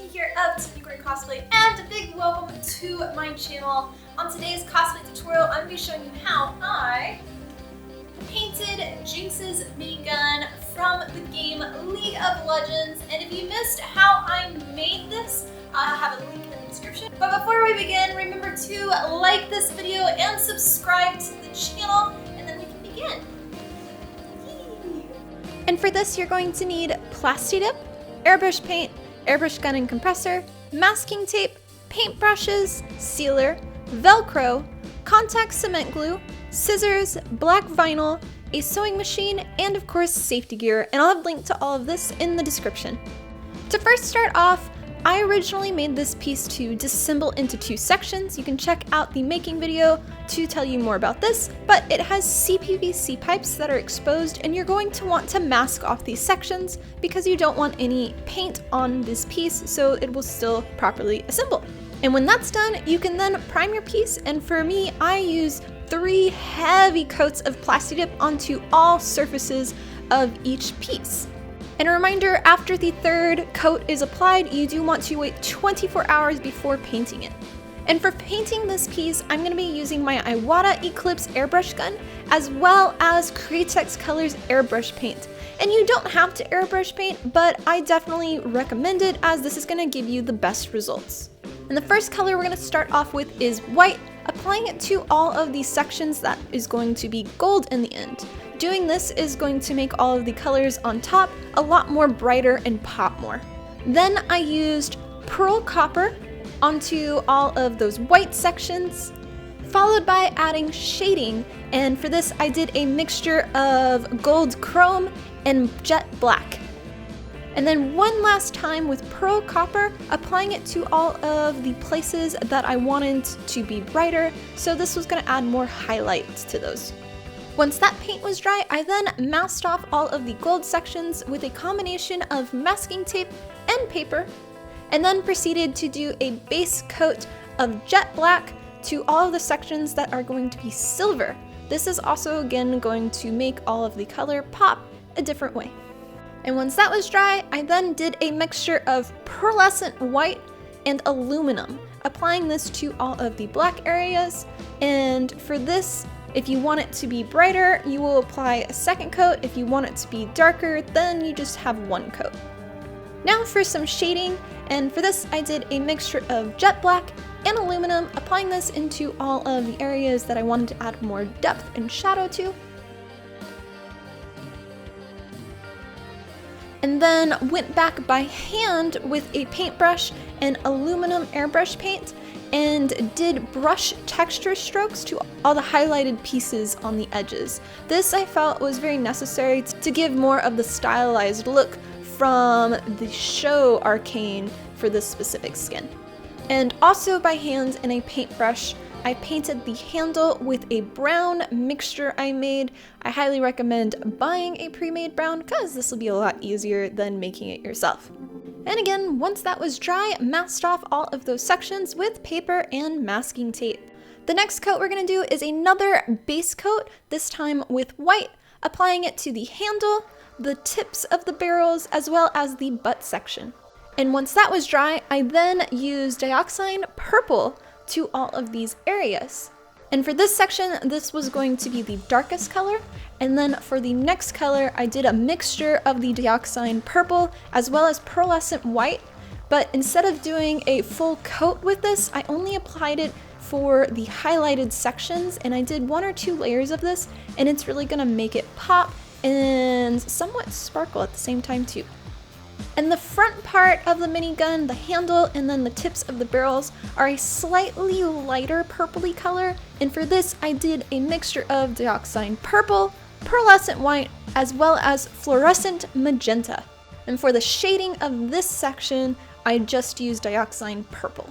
Tiffany here of Tiffany Gray Cosplay, and a big welcome to my channel. On today's cosplay tutorial, I'm going to be showing you how I painted Jinx's minigun from the game League of Legends. And if you missed how I made this, I have a link in the description. But before we begin, remember to like this video and subscribe to the channel, and then we can begin. And for this, you're going to need Plastidip, airbrush paint, airbrush gun and compressor, masking tape, paintbrushes, sealer, Velcro, contact cement glue, scissors, black vinyl, a sewing machine, and of course safety gear, and I'll have a link to all of this in the description. To first start off, I originally made this piece to disassemble into two sections. You can check out the making video to tell you more about this, but it has CPVC pipes that are exposed, and you're going to want to mask off these sections because you don't want any paint on this piece so it will still properly assemble. And when that's done, you can then prime your piece, and for me, I use 3 heavy coats of Plastidip onto all surfaces of each piece. And a reminder, after the 3rd coat is applied, you do want to wait 24 hours before painting it. And for painting this piece, I'm going to be using my Iwata Eclipse airbrush gun, as well as Createx Colors airbrush paint. And you don't have to airbrush paint, but I definitely recommend it as this is going to give you the best results. And the first color we're going to start off with is white, applying it to all of these sections that is going to be gold in the end. Doing this is going to make all of the colors on top a lot more brighter and pop more. Then I used Pearl Copper onto all of those white sections, followed by adding shading, and for this I did a mixture of gold chrome and jet black. And then one last time with Pearl Copper, applying it to all of the places that I wanted to be brighter, so this was going to add more highlights to those. Once that paint was dry, I then masked off all of the gold sections with a combination of masking tape and paper, and then proceeded to do a base coat of jet black to all of the sections that are going to be silver. This is also again going to make all of the color pop a different way. And once that was dry, I then did a mixture of pearlescent white and aluminum, applying this to all of the black areas. And for this, if you want it to be brighter, you will apply a 2nd coat. If you want it to be darker, then you just have 1 coat. Now for some shading, and for this I did a mixture of jet black and aluminum, applying this into all of the areas that I wanted to add more depth and shadow to. And then went back by hand with a paintbrush and aluminum airbrush paint and did brush texture strokes to all the highlighted pieces on the edges. This I felt was very necessary to give more of the stylized look from the show Arcane for this specific skin. And also by hand in a paintbrush, I painted the handle with a brown mixture I made. I highly recommend buying a pre-made brown because this will be a lot easier than making it yourself. And again, once that was dry, masked off all of those sections with paper and masking tape. The next coat we're going to do is another base coat, this time with white, applying it to the handle, the tips of the barrels, as well as the butt section. And once that was dry, I then used Dioxine Purple to all of these areas. And for this section, this was going to be the darkest color. And then for the next color, I did a mixture of the Dioxine Purple as well as pearlescent white. But instead of doing a full coat with this, I only applied it for the highlighted sections, and I did 1 or 2 layers of this, and it's really gonna make it pop and somewhat sparkle at the same time too. And the front part of the minigun, the handle, and then the tips of the barrels are a slightly lighter purpley color. And for this, I did a mixture of Dioxine Purple, pearlescent white, as well as fluorescent magenta. And for the shading of this section, I just used Dioxine Purple.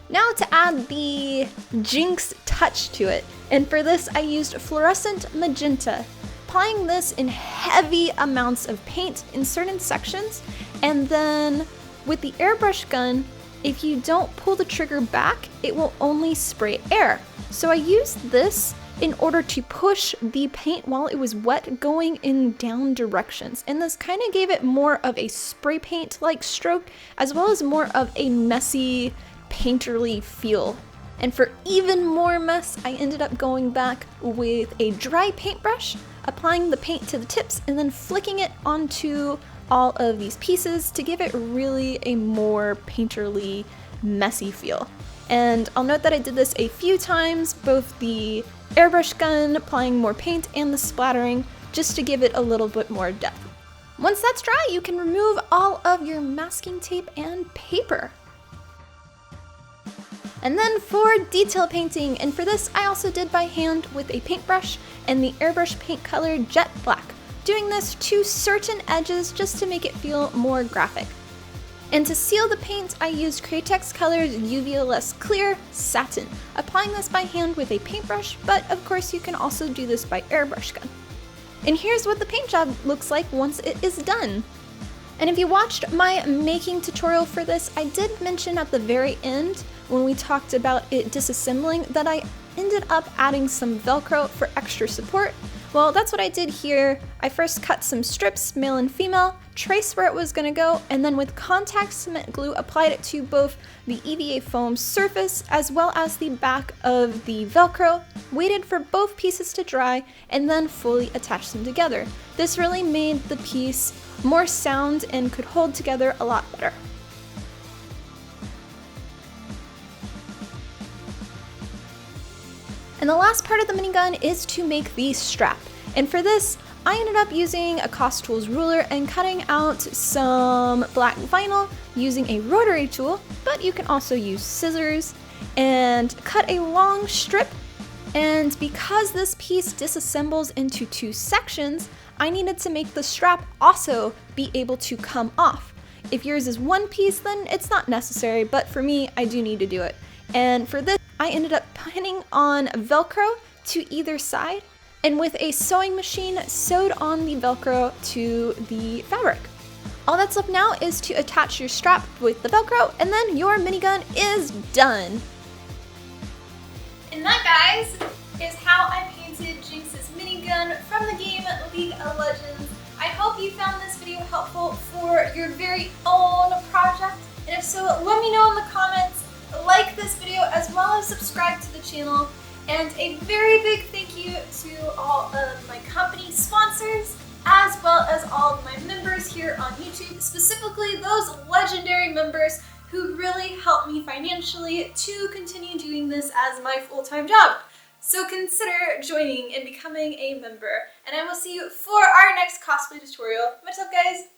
Now to add the Jinx touch to it. And for this, I used fluorescent magenta, applying this in heavy amounts of paint in certain sections. And then with the airbrush gun, if you don't pull the trigger back, it will only spray air. So I used this in order to push the paint while it was wet going in down directions. And this kind of gave it more of a spray paint like stroke, as well as more of a messy, painterly feel. And for even more mess, I ended up going back with a dry paintbrush, applying the paint to the tips, and then flicking it onto all of these pieces to give it really a more painterly, messy feel. And I'll note that I did this a few times, both the airbrush gun, applying more paint, and the splattering, just to give it a little bit more depth. Once that's dry, you can remove all of your masking tape and paper. And then for detail painting, and for this I also did by hand with a paintbrush and the airbrush paint color Jet Black, doing this to certain edges just to make it feel more graphic. And to seal the paint, I used Cratex Colors UV-less Clear Satin, applying this by hand with a paintbrush, but of course you can also do this by airbrush gun. And here's what the paint job looks like once it is done. And if you watched my making tutorial for this, I did mention at the very end, when we talked about it disassembling, that I ended up adding some Velcro for extra support. Well, that's what I did here. I first cut some strips, male and female, traced where it was gonna go, and then with contact cement glue applied it to both the EVA foam surface as well as the back of the Velcro, waited for both pieces to dry, and then fully attached them together. This really made the piece more sound and could hold together a lot better. And the last part of the minigun is to make the strap. And for this, I ended up using a Koss Tools ruler and cutting out some black vinyl using a rotary tool, but you can also use scissors, and cut a long strip. And because this piece disassembles into two sections, I needed to make the strap also be able to come off. If yours is one piece, then it's not necessary, but for me, I do need to do it. And for this, I ended up pinning on Velcro to either side, and with a sewing machine sewed on the Velcro to the fabric. All that's left now is to attach your strap with the Velcro, and then your minigun is done. And that, guys, is how I painted Jinx's minigun from the game League of Legends. I hope you found this video helpful for your very own project, and if so, let me know in the comments. Like this video as well as subscribe to the channel, and a very big thank you to all of my company sponsors as well as all of my members here on YouTube, specifically those legendary members who really help me financially to continue doing this as my full-time job. So consider joining and becoming a member, and I will see you for our next cosplay tutorial. Much love, guys!